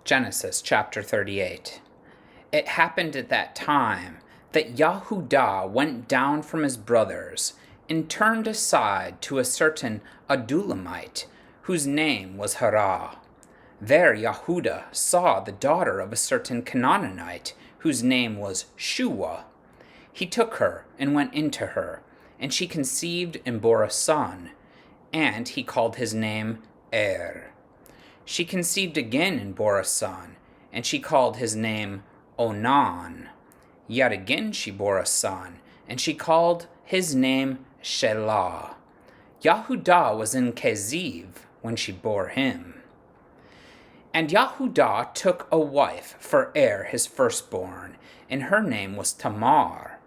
Genesis chapter 38. It happened at that time that Yahudah went down from his brothers and turned aside to a certain Adullamite, whose name was Hirah. There Yahudah saw the daughter of a certain Canaanite, whose name was Shuwa. He took her and went into her, and she conceived and bore a son, and he called his name She conceived again and bore a son, and she called his name Onan. Yet again she bore a son, and she called his name Shelah. Yahudah was in Kezib when she bore him. And Yahudah took a wife for his firstborn, and her name was Tamar.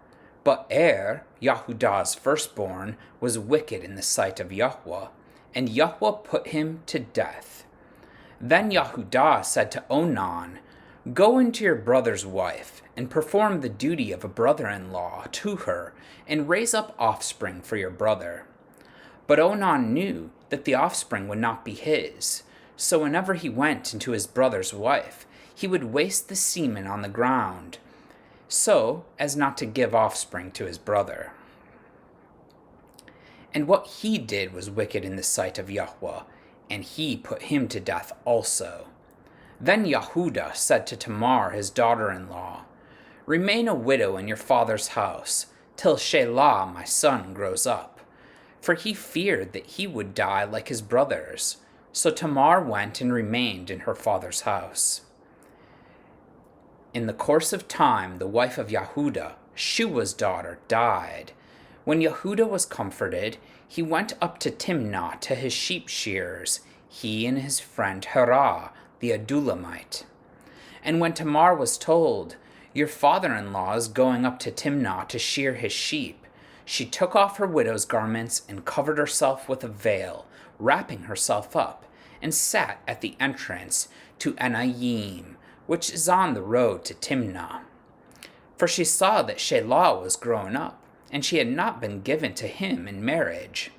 But Yahudah's firstborn, was wicked in the sight of Yahweh, and Yahweh put him to death. Then Yahudah said to Onan, "Go into your brother's wife, and perform the duty of a brother-in-law to her, and raise up offspring for your brother." But Onan knew that the offspring would not be his, so whenever he went into his brother's wife, he would waste the semen on the ground, so as not to give offspring to his brother. And what he did was wicked in the sight of Yahweh, and he put him to death also. Then Yahudah said to Tamar his daughter-in-law, "Remain a widow in your father's house, till Shelah my son grows up." For he feared that he would die like his brothers. So Tamar went and remained in her father's house. In the course of time, the wife of Yahudah, Shuwa's daughter, died. When Yahudah was comforted, he went up to Timnah to his sheep shearers, he and his friend Hirah, the Adullamite. And when Tamar was told, "Your father-in-law is going up to Timnah to shear his sheep," she took off her widow's garments and covered herself with a veil, wrapping herself up, and sat at the entrance to Enayim, which is on the road to Timnah. For she saw that Shelah was grown up, and she had not been given to him in marriage.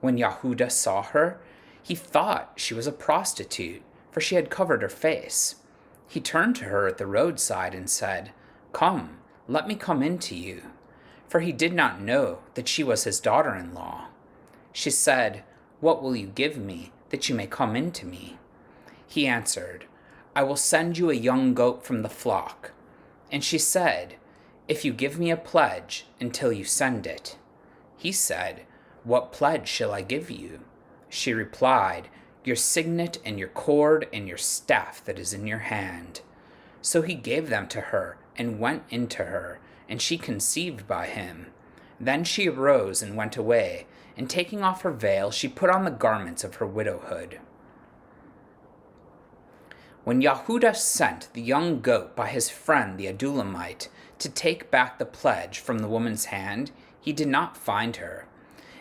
When Yahudah saw her, he thought she was a prostitute, for she had covered her face. He turned to her at the roadside and said, "Come, let me come in to you," for he did not know that she was his daughter-in-law. She said, "What will you give me, that you may come in to me?" He answered, "I will send you a young goat from the flock." And she said, "If you give me a pledge until you send it." He said, "What pledge shall I give you?" She replied, "Your signet and your cord and your staff that is in your hand." So he gave them to her and went into her, and she conceived by him. Then she arose and went away, and taking off her veil, she put on the garments of her widowhood. When Yahudah sent the young goat by his friend the Adullamite to take back the pledge from the woman's hand, he did not find her.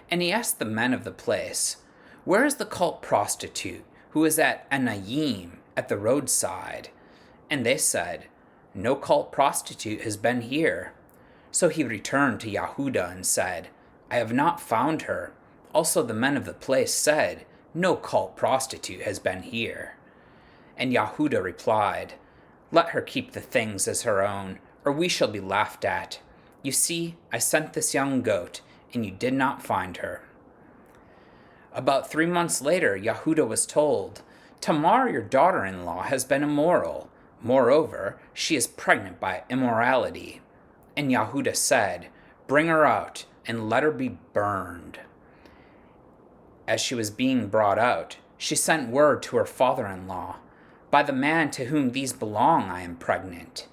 And he asked the men of the place, "Where is the cult prostitute who is at Enayim at the roadside?" And they said, "No cult prostitute has been here." So he returned to Yahudah and said, "I have not found her." Also the men of the place said, "No cult prostitute has been here." And Yahudah replied, "Let her keep the things as her own, or we shall be laughed at. You see, I sent this young goat, and you did not find her." About 3 months later, Yahudah was told, "Tamar, your daughter-in-law, has been immoral. Moreover, she is pregnant by immorality." And Yahudah said, "Bring her out, and let her be burned." As she was being brought out, she sent word to her father-in-law, "By the man to whom these belong I am pregnant."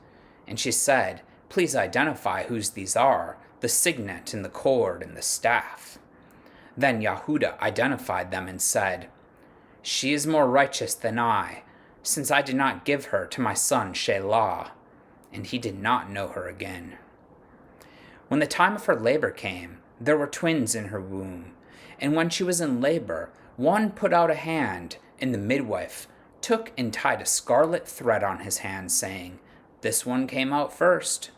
And she said, "Please identify whose these are, the signet and the cord and the staff." Then Yahudah identified them and said, "She is more righteous than I, since I did not give her to my son Shelah." And he did not know her again. When the time of her labor came, there were twins in her womb. And when she was in labor, one put out a hand, and the midwife took and tied a scarlet thread on his hand, saying, "This one came out first."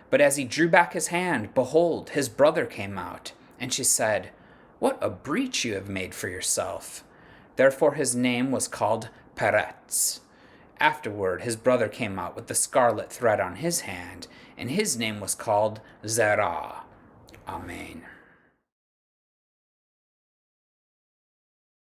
But as he drew back his hand, behold, his brother came out. And she said, "What a breach you have made for yourself." Therefore his name was called Peretz. Afterward, his brother came out with the scarlet thread on his hand, and his name was called Zerah. Amen.